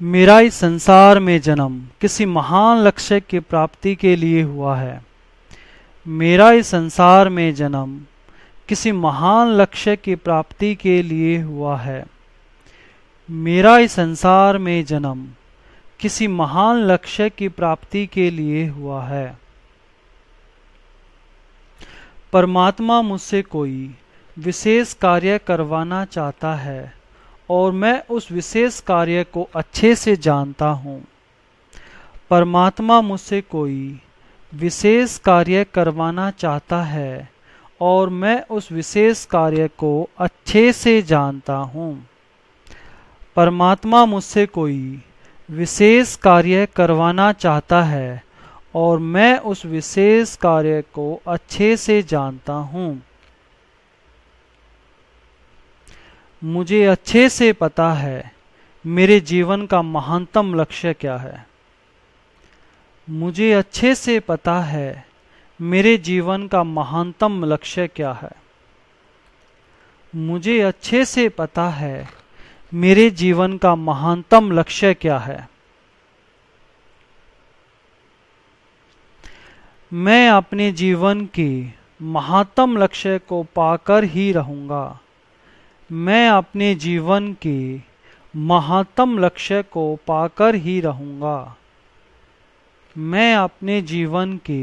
मेरा इस संसार में जन्म किसी महान लक्ष्य की प्राप्ति के लिए हुआ है। मेरा इस संसार में जन्म किसी महान लक्ष्य की प्राप्ति के लिए हुआ है। मेरा इस संसार में जन्म किसी महान लक्ष्य की प्राप्ति के लिए हुआ है। परमात्मा मुझसे कोई विशेष कार्य करवाना चाहता है और मैं उस विशेष कार्य को अच्छे से जानता हूँ। परमात्मा मुझसे कोई विशेष कार्य करवाना चाहता है और मैं उस विशेष कार्य को अच्छे से जानता हूँ। परमात्मा मुझसे कोई विशेष कार्य करवाना चाहता है और मैं उस विशेष कार्य को अच्छे से जानता हूँ। मुझे अच्छे से पता है मेरे जीवन का महानतम लक्ष्य क्या है। मुझे अच्छे से पता है मेरे जीवन का महानतम लक्ष्य क्या है। मुझे अच्छे से पता है मेरे जीवन का महानतम लक्ष्य क्या है। मैं अपने जीवन के महानतम लक्ष्य को पाकर ही रहूंगा। मैं अपने जीवन के महानतम लक्ष्य को पाकर ही रहूंगा। मैं अपने जीवन के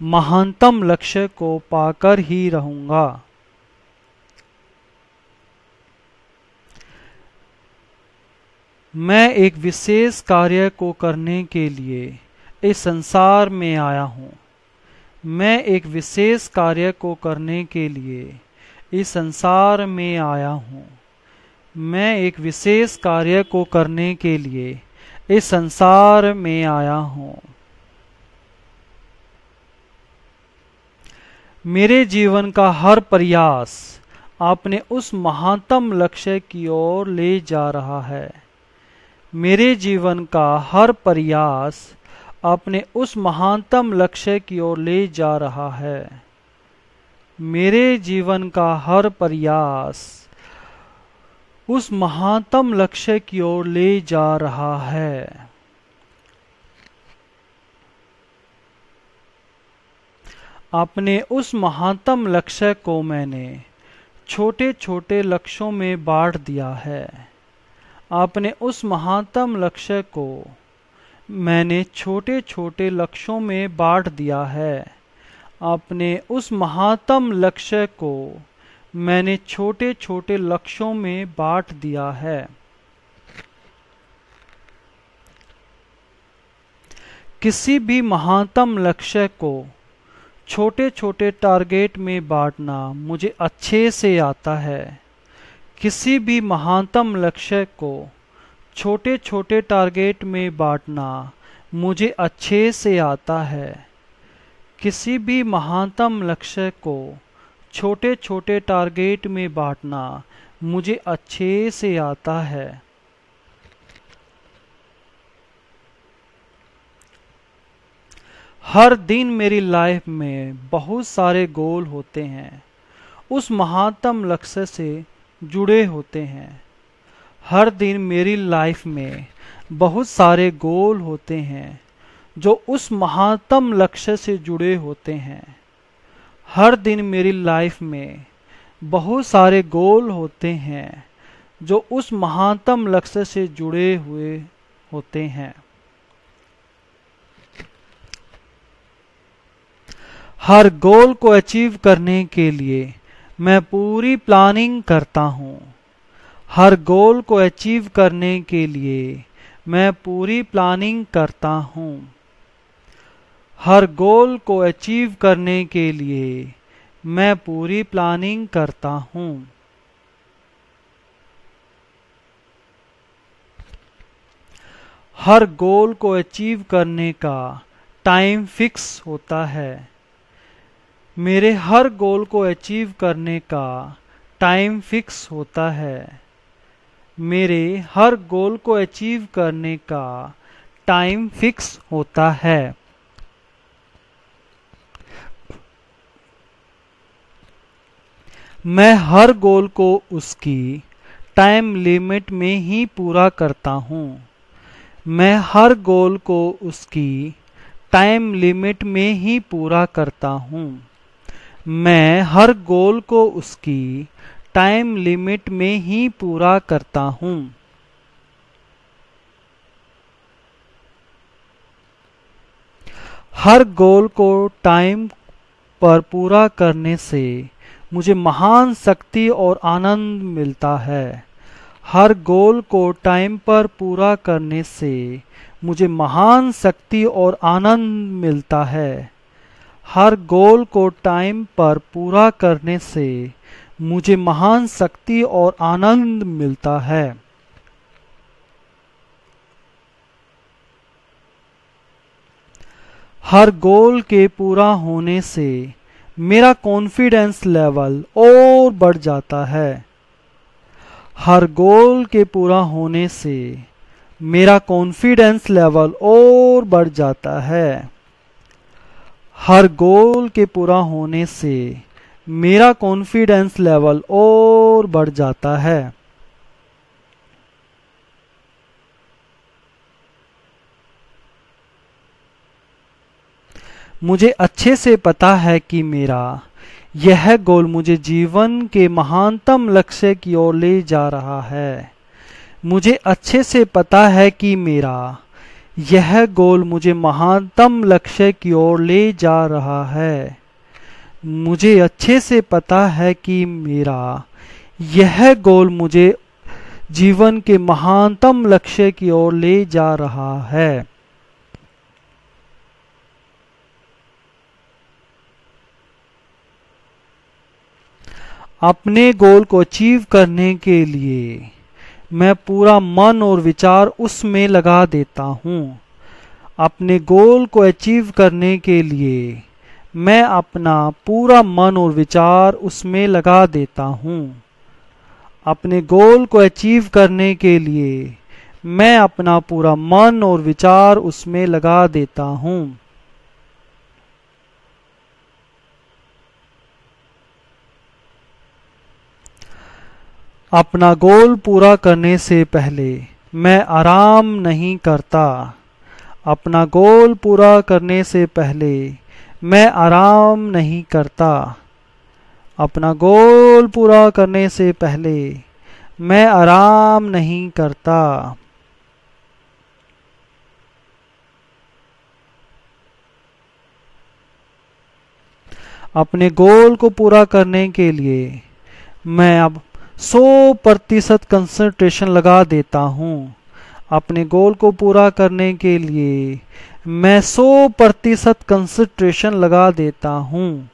महानतम लक्ष्य को पाकर ही रहूंगा। मैं एक विशेष कार्य को करने के लिए इस संसार में आया हूँ। मैं एक विशेष कार्य को करने के लिए इस संसार में आया हूँ। मैं एक विशेष कार्य को करने के लिए इस संसार में आया हूँ। मेरे जीवन का हर प्रयास अपने उस महानतम लक्ष्य की ओर ले जा रहा है। मेरे जीवन का हर प्रयास अपने उस महानतम लक्ष्य की ओर ले जा रहा है। मेरे जीवन का हर प्रयास उस महानतम लक्ष्य की ओर ले जा रहा है। अपने उस महानतम लक्ष्य को मैंने छोटे छोटे लक्ष्यों में बांट दिया है। अपने उस महानतम लक्ष्य को मैंने छोटे छोटे लक्ष्यों में बांट दिया है। अपने उस महानतम लक्ष्य को मैंने छोटे छोटे लक्ष्यों में बांट दिया है। किसी भी महानतम लक्ष्य को छोटे छोटे टारगेट में बांटना मुझे अच्छे से आता है। किसी भी महानतम लक्ष्य को छोटे छोटे टारगेट में बांटना मुझे अच्छे से आता है। किसी भी महानतम लक्ष्य को छोटे छोटे टारगेट में बांटना मुझे अच्छे से आता है। हर दिन मेरी लाइफ में बहुत सारे गोल होते हैं, उस महानतम लक्ष्य से जुड़े होते हैं। हर दिन मेरी लाइफ में बहुत सारे गोल होते हैं जो उस महानतम लक्ष्य से जुड़े होते हैं। हर दिन मेरी लाइफ में बहुत सारे गोल होते हैं जो उस महानतम लक्ष्य से जुड़े हुए होते हैं। हर गोल को अचीव करने के लिए मैं पूरी प्लानिंग करता हूँ। हर गोल को अचीव करने के लिए मैं पूरी प्लानिंग करता हूँ। हर गोल को अचीव करने के लिए मैं पूरी प्लानिंग करता हूँ। हर गोल को अचीव करने का टाइम फिक्स होता है। मेरे हर गोल को अचीव करने का टाइम फिक्स होता है। मेरे हर गोल को अचीव करने का टाइम फिक्स होता है। मैं हर गोल को उसकी टाइम लिमिट में ही पूरा करता हूँ। मैं हर गोल को उसकी टाइम लिमिट में ही पूरा करता हूँ। मैं हर गोल को उसकी टाइम लिमिट में ही पूरा करता हूँ। हर गोल को टाइम पर पूरा करने से मुझे महान शक्ति और आनंद मिलता है। हर गोल को टाइम पर पूरा करने से मुझे महान शक्ति और आनंद मिलता है। हर गोल को टाइम पर पूरा करने से मुझे महान शक्ति और आनंद मिलता है। हर गोल के पूरा होने से मेरा कॉन्फिडेंस लेवल और बढ़ जाता है। हर गोल के पूरा होने से मेरा कॉन्फिडेंस लेवल और बढ़ जाता है। हर गोल के पूरा होने से मेरा कॉन्फिडेंस लेवल और बढ़ जाता है। मुझे अच्छे से पता है कि मेरा यह गोल मुझे जीवन के महानतम लक्ष्य की ओर ले जा रहा है। मुझे अच्छे से पता है कि मेरा यह गोल मुझे महानतम लक्ष्य की ओर ले जा रहा है। मुझे अच्छे से पता है कि मेरा यह गोल मुझे जीवन के महानतम लक्ष्य की ओर ले जा रहा है। अपने गोल को अचीव करने के लिए मैं पूरा मन और विचार उसमें लगा देता हूँ। अपने गोल को अचीव करने के लिए मैं अपना पूरा मन और विचार उसमें लगा देता हूँ। अपने गोल को अचीव करने के लिए मैं अपना पूरा मन और विचार उसमें लगा देता हूँ। अपना गोल पूरा करने से पहले मैं आराम नहीं करता। अपना गोल पूरा करने से पहले मैं आराम नहीं करता। अपना गोल पूरा करने से पहले मैं आराम नहीं करता। अपने गोल को पूरा करने के लिए मैं अब 100% कंसंट्रेशन लगा देता हूँ। अपने गोल को पूरा करने के लिए मैं 100% कंसंट्रेशन लगा देता हूँ।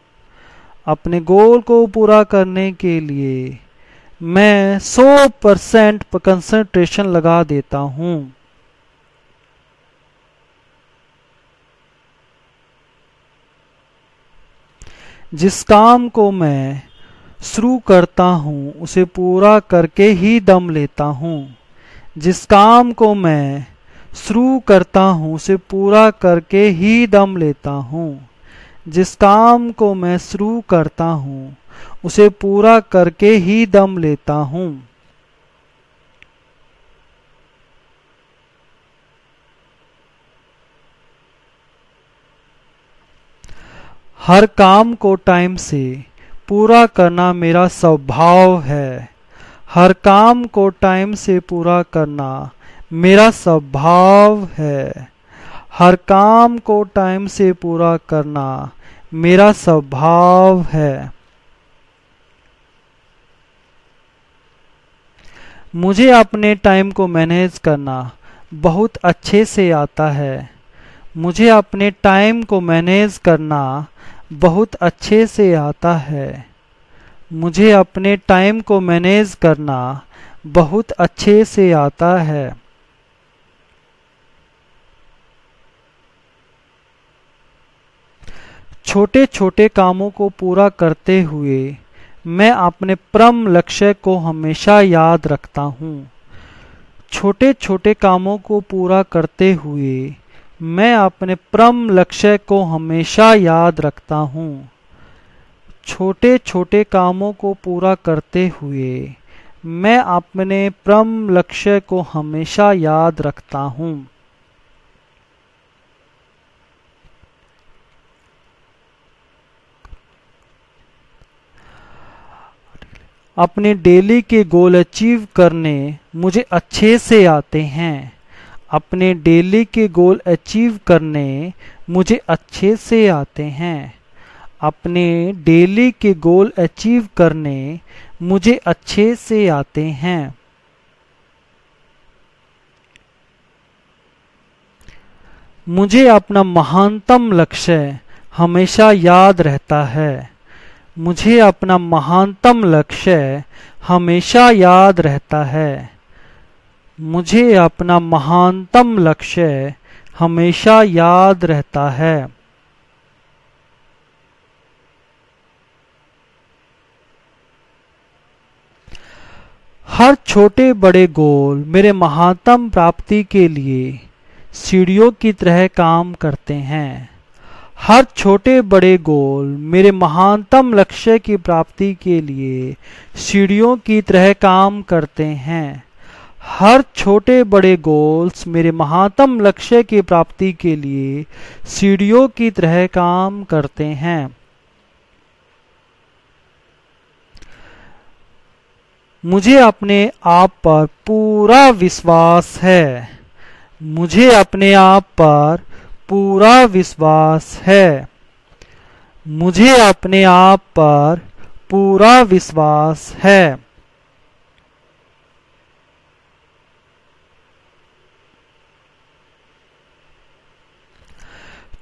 अपने गोल को पूरा करने के लिए मैं 100% कंसंट्रेशन लगा देता हूँ। जिस काम को मैं शुरू करता हूँ उसे पूरा करके ही दम लेता हूँ। जिस काम को मैं शुरू करता हूँ उसे पूरा करके ही दम लेता हूँ। जिस काम को मैं शुरू करता हूँ उसे पूरा करके ही दम लेता हूँ। हर काम को टाइम से पूरा करना मेरा स्वभाव है। हर काम को टाइम से पूरा करना मेरा स्वभाव है। हर काम को टाइम से पूरा करना मेरा स्वभाव है। मुझे अपने टाइम को मैनेज करना बहुत अच्छे से आता है। मुझे अपने टाइम को मैनेज करना बहुत अच्छे से आता है। मुझे अपने टाइम को मैनेज करना बहुत अच्छे से आता है। छोटे छोटे कामों को पूरा करते हुए मैं अपने परम लक्ष्य को हमेशा याद रखता हूँ। छोटे छोटे कामों को पूरा करते हुए मैं अपने परम लक्ष्य को हमेशा याद रखता हूँ। छोटे छोटे कामों को पूरा करते हुए मैं अपने परम लक्ष्य को हमेशा याद रखता हूँ। अपने डेली के गोल अचीव करने मुझे अच्छे से आते हैं। अपने डेली के गोल अचीव करने मुझे अच्छे से आते हैं। अपने डेली के गोल अचीव करने मुझे अच्छे से आते हैं। मुझे अपना महानतम लक्ष्य हमेशा याद रहता है। मुझे अपना महानतम लक्ष्य हमेशा याद रहता है। मुझे अपना महानतम लक्ष्य हमेशा याद रहता है। हर छोटे बड़े गोल मेरे महानतम प्राप्ति के लिए सीढ़ियों की तरह काम करते हैं। हर छोटे बड़े गोल मेरे महानतम लक्ष्य की प्राप्ति के लिए सीढ़ियों की तरह काम करते हैं। हर छोटे बड़े गोल्स मेरे महानतम लक्ष्य की प्राप्ति के लिए सीढ़ियों की तरह काम करते हैं। मुझे अपने आप पर पूरा विश्वास है। मुझे अपने आप पर पूरा विश्वास है। मुझे अपने आप पर पूरा विश्वास है।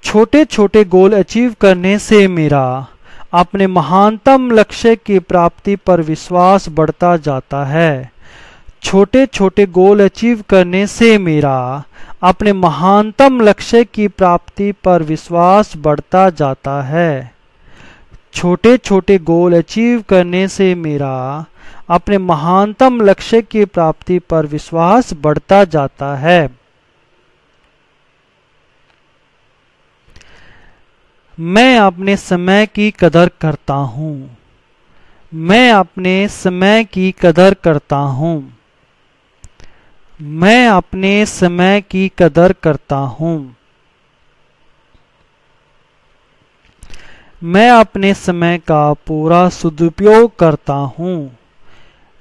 छोटे छोटे गोल अचीव करने से मेरा अपने महानतम लक्ष्य की प्राप्ति पर विश्वास बढ़ता जाता है। छोटे छोटे गोल अचीव करने से मेरा अपने महानतम लक्ष्य की प्राप्ति पर विश्वास बढ़ता जाता है। छोटे छोटे गोल अचीव करने से मेरा अपने महानतम लक्ष्य की प्राप्ति पर विश्वास बढ़ता जाता है। मैं अपने समय की कदर करता हूँ। मैं अपने समय की कदर करता हूँ। मैं अपने समय की कदर करता हूँ। मैं अपने समय का पूरा सदुपयोग करता हूँ।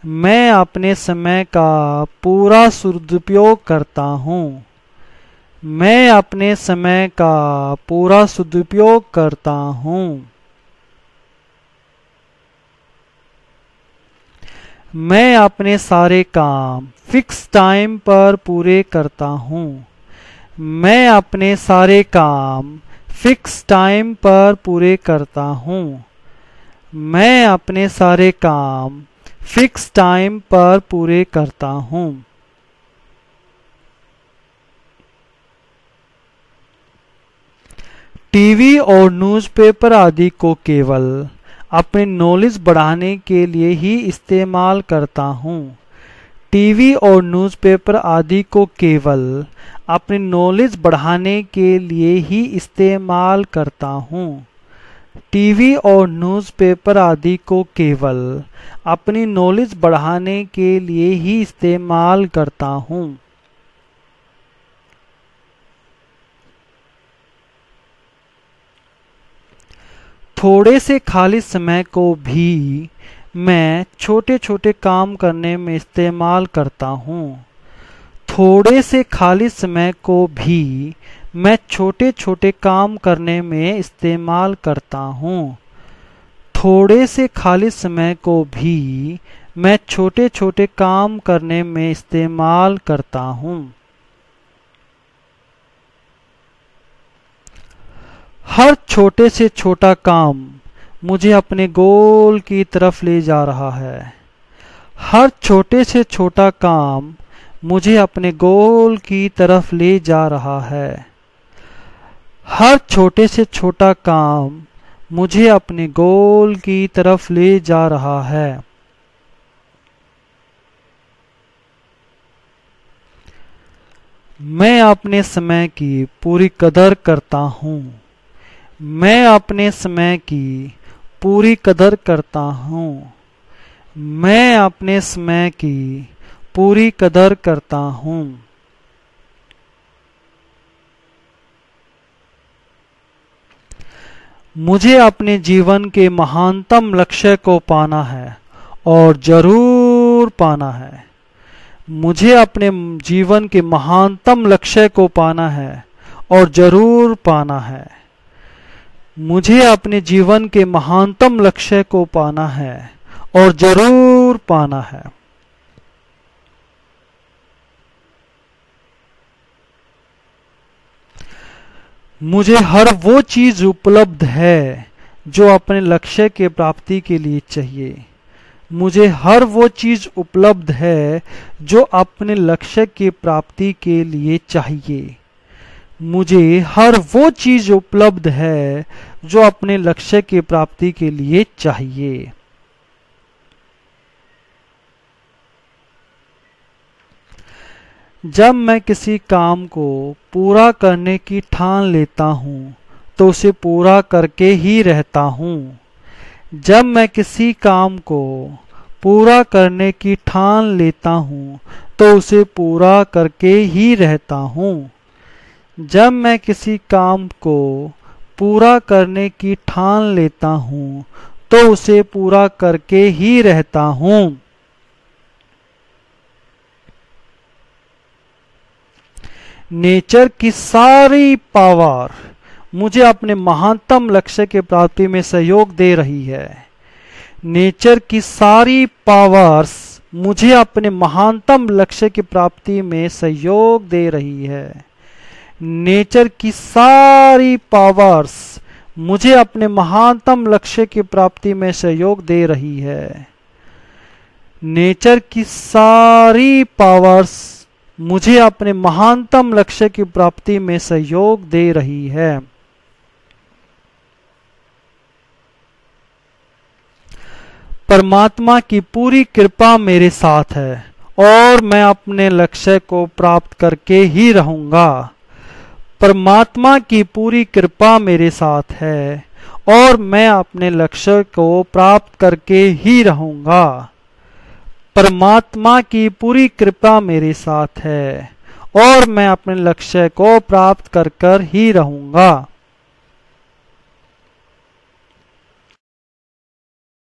मैं अपने समय का पूरा सदुपयोग करता हूँ। मैं अपने समय का पूरा सदुपयोग करता हूँ। मैं अपने सारे काम फिक्स टाइम पर पूरे करता हूँ। मैं अपने सारे काम फिक्स टाइम पर पूरे करता हूँ। मैं अपने सारे काम फिक्स टाइम पर पूरे करता हूँ। टीवी और न्यूज़पेपर आदि को केवल अपनी नॉलेज बढ़ाने के लिए ही इस्तेमाल करता हूँ। टीवी और न्यूज़पेपर आदि को केवल अपनी नॉलेज बढ़ाने के लिए ही इस्तेमाल करता हूँ। टीवी और न्यूज़पेपर आदि को केवल अपनी नॉलेज बढ़ाने के लिए ही इस्तेमाल करता हूँ। थोड़े से खाली समय को भी मैं छोटे छोटे काम करने में इस्तेमाल करता हूँ। थोड़े से खाली समय को भी मैं छोटे छोटे काम करने में इस्तेमाल करता हूँ। थोड़े से खाली समय को भी मैं छोटे छोटे काम करने में इस्तेमाल करता हूँ। हर छोटे से छोटा काम मुझे अपने गोल की तरफ ले जा रहा है। हर छोटे से छोटा काम मुझे अपने गोल की तरफ ले जा रहा है। हर छोटे से छोटा काम मुझे अपने गोल की तरफ ले जा रहा है। मैं अपने समय की पूरी कदर करता हूँ। मैं अपने समय की पूरी कदर करता हूँ। मैं अपने समय की पूरी कदर करता हूँ। मुझे अपने जीवन के महानतम लक्ष्य को पाना है और जरूर पाना है। मुझे अपने जीवन के महानतम लक्ष्य को पाना है और जरूर पाना है। मुझे अपने जीवन के महानतम लक्ष्य को पाना है और जरूर पाना है। मुझे हर वो चीज उपलब्ध है जो अपने लक्ष्य के प्राप्ति के लिए चाहिए। मुझे हर वो चीज उपलब्ध है जो अपने लक्ष्य की प्राप्ति के लिए चाहिए। मुझे हर वो चीज उपलब्ध है जो अपने लक्ष्य की प्राप्ति के लिए चाहिए। जब मैं किसी काम को पूरा करने की ठान लेता हूं तो उसे पूरा करके ही रहता हूं। जब मैं किसी काम को पूरा करने की ठान लेता हूं तो उसे पूरा करके ही रहता हूं। जब मैं किसी काम को पूरा करने की ठान लेता हूं तो उसे पूरा करके ही रहता हूं। नेचर की सारी पावर मुझे अपने महानतम लक्ष्य के प्राप्ति में सहयोग दे रही है। नेचर की सारी पावर्स मुझे अपने महानतम लक्ष्य की प्राप्ति में सहयोग दे रही है। नेचर की सारी पावर्स मुझे अपने महानतम लक्ष्य की प्राप्ति में सहयोग दे रही है। नेचर की सारी पावर्स मुझे अपने महानतम लक्ष्य की प्राप्ति में सहयोग दे रही है। परमात्मा की पूरी कृपा मेरे साथ है और मैं अपने लक्ष्य को प्राप्त करके ही रहूंगा। परमात्मा की पूरी कृपा मेरे साथ है और मैं अपने लक्ष्य को प्राप्त करके ही रहूंगा। परमात्मा की पूरी कृपा मेरे साथ है और मैं अपने लक्ष्य को प्राप्त कर ही रहूंगा।